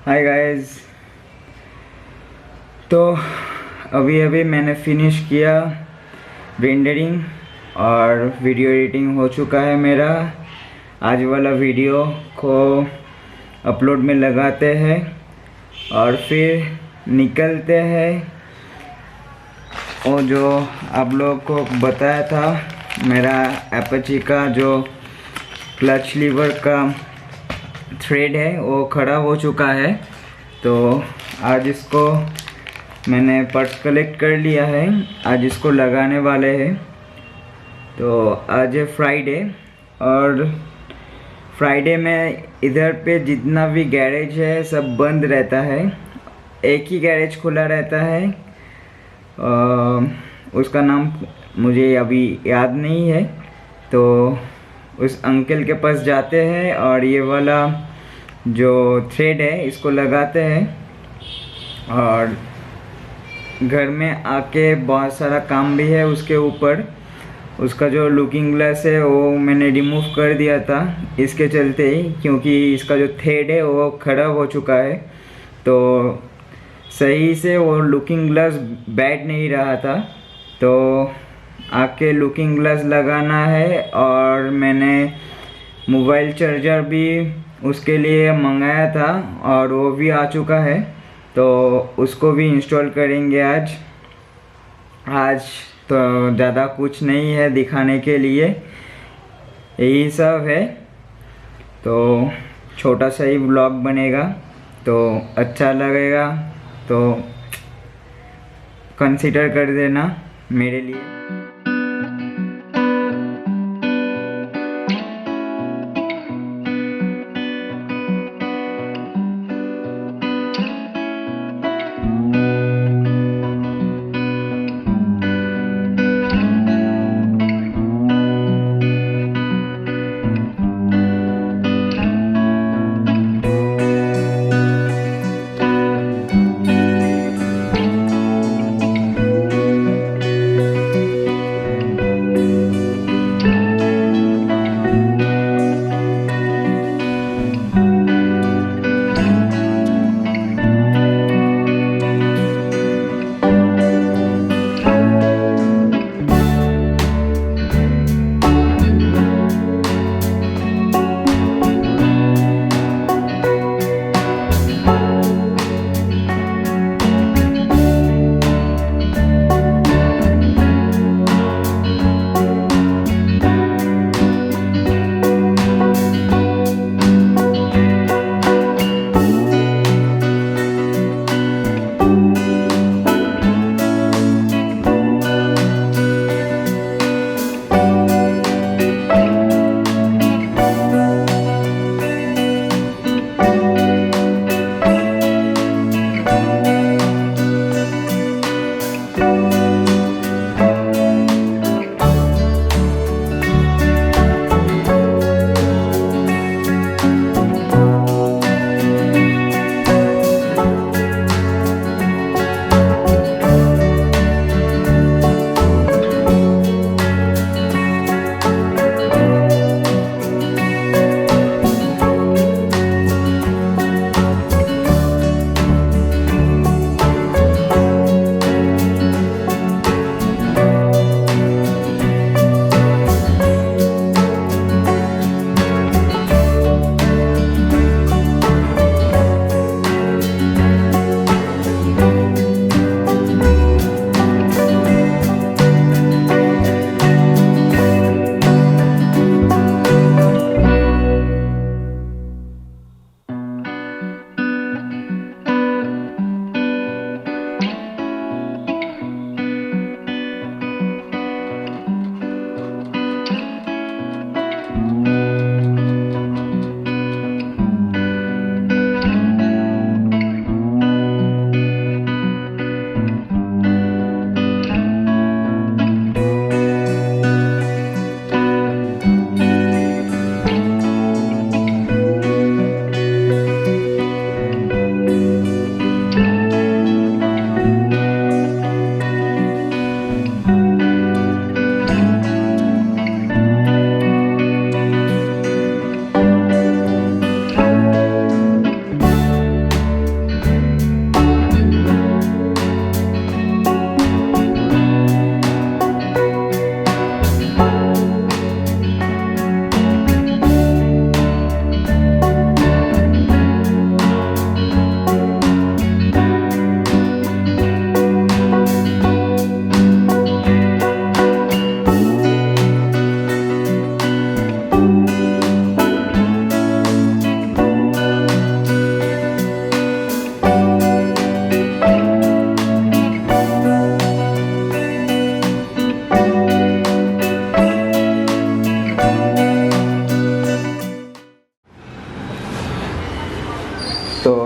Hi guys. तो अभी अभी मैंने फिनिश किया रेंडरिंग और वीडियो एडिटिंग हो चुका है मेरा। आज वाला वीडियो को अपलोड में लगाते हैं और फिर निकलते हैं। और जो आप लोगों को बताया था, मेरा एपची का जो क्लच लीवर का थ्रेड है वो खड़ा हो चुका है। तो आज इसको मैंने पार्ट्स कलेक्ट कर लिया है, आज इसको लगाने वाले हैं। तो आज है फ्राइडे और फ्राइडे में इधर पे जितना भी गैरेज है सब बंद रहता है। एक ही गैरेज खुला रहता है, उसका नाम मुझे अभी याद नहीं है। तो उस अंकल के पास जाते हैं और ये वाला जो थ्रेड है इसको लगाते हैं। और घर में आके बहुत सारा काम भी है उसके ऊपर। उसका जो लुकिंग ग्लास है वो मैंने रिमूव कर दिया था इसके चलते ही, क्योंकि इसका जो थ्रेड है वो खराब हो चुका है। तो सही से वो लुकिंग ग्लास बैठ नहीं रहा था, तो आके लुकिंग ग्लास लगाना है। और मैंने मोबाइल चार्जर भी उसके लिए मंगाया था और वो भी आ चुका है, तो उसको भी इंस्टॉल करेंगे आज। तो ज़्यादा कुछ नहीं है दिखाने के लिए, यही सब है। तो छोटा सा ही व्लॉग बनेगा, तो अच्छा लगेगा तो कंसीडर कर देना मेरे लिए।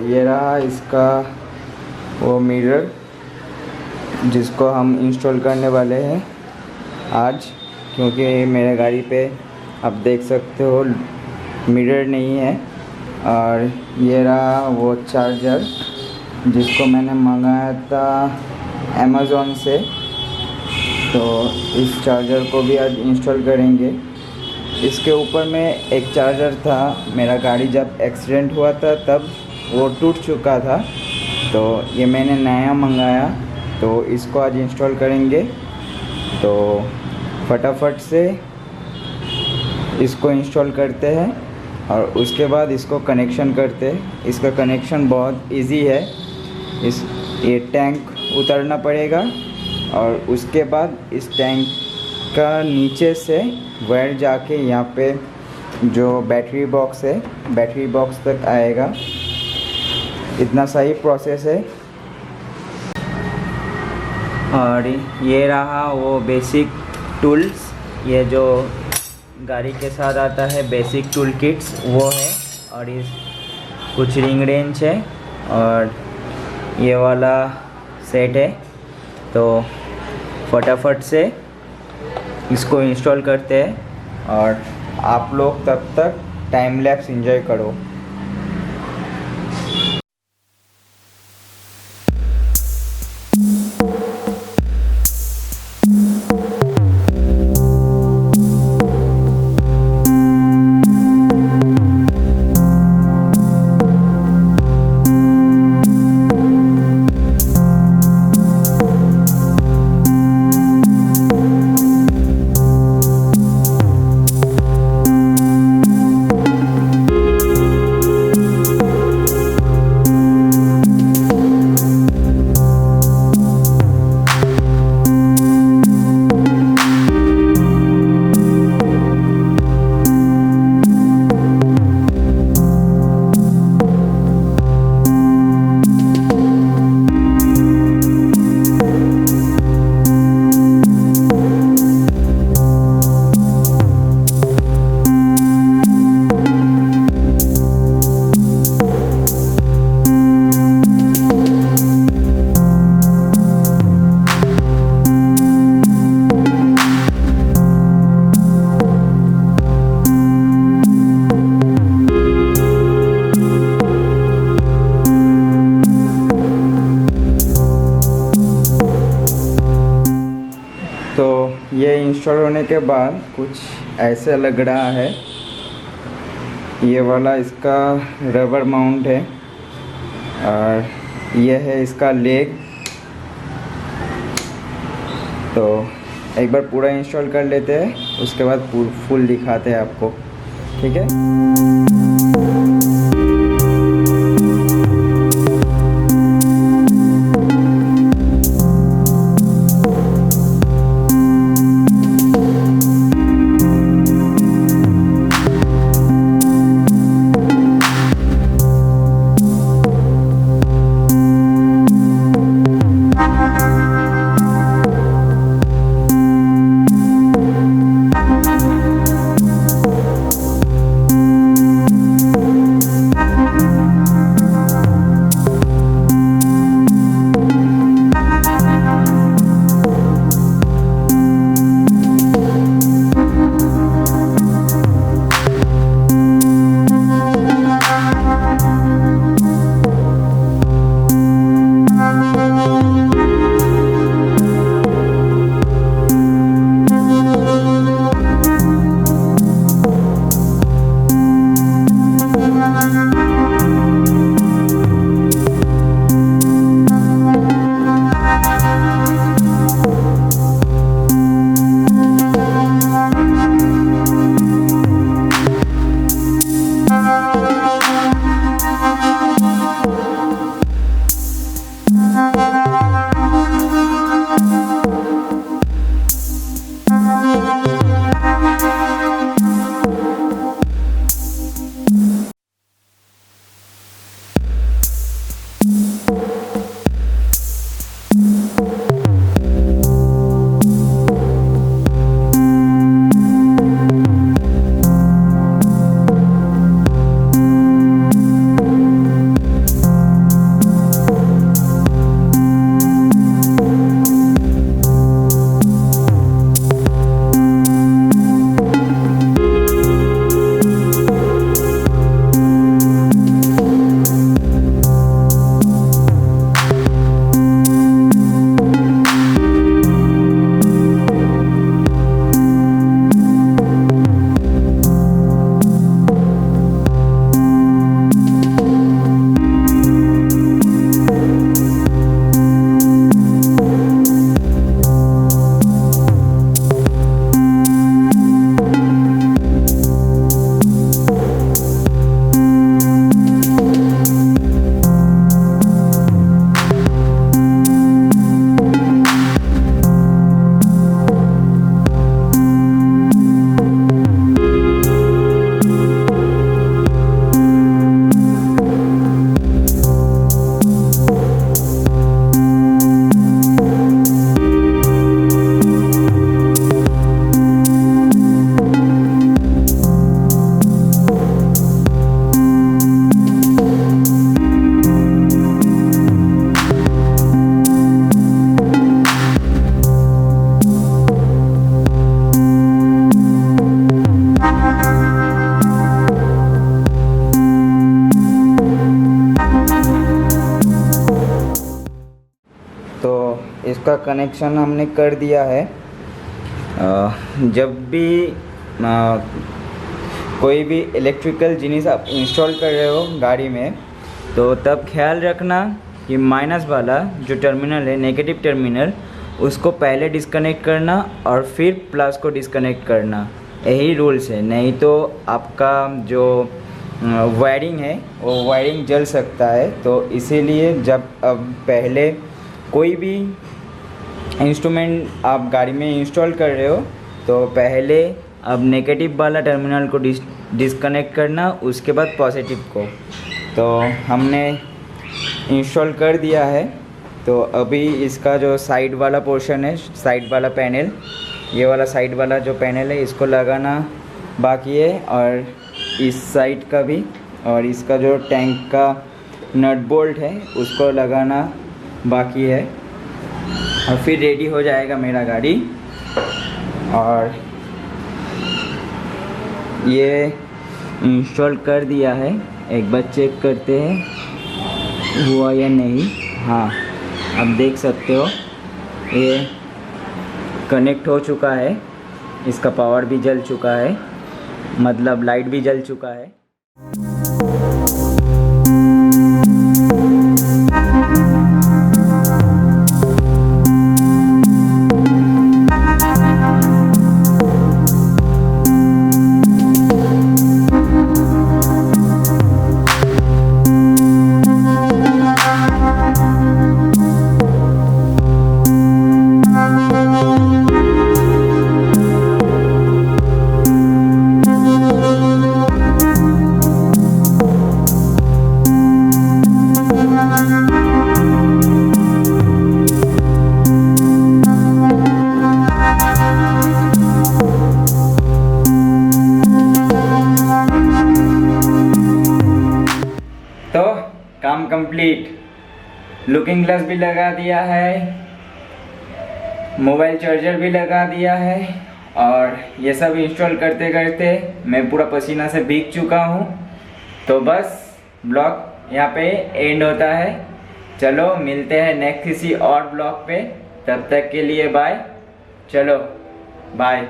ये रहा इसका वो मिरर जिसको हम इंस्टॉल करने वाले हैं आज, क्योंकि मेरे गाड़ी पे आप देख सकते हो मिरर नहीं है। और ये रहा वो चार्जर जिसको मैंने मंगाया था अमेज़ॉन से, तो इस चार्जर को भी आज इंस्टॉल करेंगे। इसके ऊपर में एक चार्जर था, मेरा गाड़ी जब एक्सीडेंट हुआ था तब वो टूट चुका था, तो ये मैंने नया मंगाया, तो इसको आज इंस्टॉल करेंगे। तो फटाफट से इसको इंस्टॉल करते हैं और उसके बाद इसको कनेक्शन करते हैं। इसका कनेक्शन बहुत इजी है। ये टैंक उतारना पड़ेगा और उसके बाद इस टैंक का नीचे से वायर जाके यहाँ पे जो बैटरी बॉक्स है, बैटरी बॉक्स तक आएगा। इतना सही प्रोसेस है। और ये रहा वो बेसिक टूल्स, ये जो गाड़ी के साथ आता है बेसिक टूल किट्स वो है, और इस कुछ रिंग रेंच है और ये वाला सेट है। तो फटाफट से इसको इंस्टॉल करते हैं और आप लोग तब तक टाइम लैप्स एंजॉय करो। तो ये इंस्टॉल होने के बाद कुछ ऐसे लग रहा है। ये वाला इसका रबर माउंट है और ये है इसका लेग। तो एक बार पूरा इंस्टॉल कर लेते हैं, उसके बाद फुल दिखाते हैं आपको, ठीक है। उसका कनेक्शन हमने कर दिया है। जब भी कोई भी इलेक्ट्रिकल जिनिस आप इंस्टॉल कर रहे हो गाड़ी में, तो तब ख्याल रखना कि माइनस वाला जो टर्मिनल है, नेगेटिव टर्मिनल, उसको पहले डिस्कनेक्ट करना और फिर प्लस को डिस्कनेक्ट करना। यही रूल्स है, नहीं तो आपका जो वायरिंग है वो वायरिंग जल सकता है। तो इसीलिए जब अब पहले कोई भी इंस्ट्रूमेंट आप गाड़ी में इंस्टॉल कर रहे हो, तो पहले अब नेगेटिव वाला टर्मिनल को डिस्कनेक्ट करना, उसके बाद पॉजिटिव को। तो हमने इंस्टॉल कर दिया है। तो अभी इसका जो साइड वाला पोर्शन है, साइड वाला पैनल, ये वाला साइड वाला जो पैनल है, इसको लगाना बाकी है, और इस साइड का भी, और इसका जो टैंक का नट बोल्ट है उसको लगाना बाकी है, और फिर रेडी हो जाएगा मेरा गाड़ी। और ये इंस्टॉल कर दिया है, एक बार चेक करते हैं हुआ या नहीं। हाँ, आप देख सकते हो ये कनेक्ट हो चुका है, इसका पावर भी जल चुका है, मतलब लाइट भी जल चुका है। तो काम कंप्लीट। लुकिंग ग्लास भी लगा दिया है, मोबाइल चार्जर भी लगा दिया है, और ये सब इंस्टॉल करते करते मैं पूरा पसीना से भीग चुका हूँ। तो बस ब्लॉग यहाँ पे एंड होता है। चलो मिलते हैं नेक्स्ट किसी और ब्लॉग पे, तब तक के लिए बाय। चलो बाय।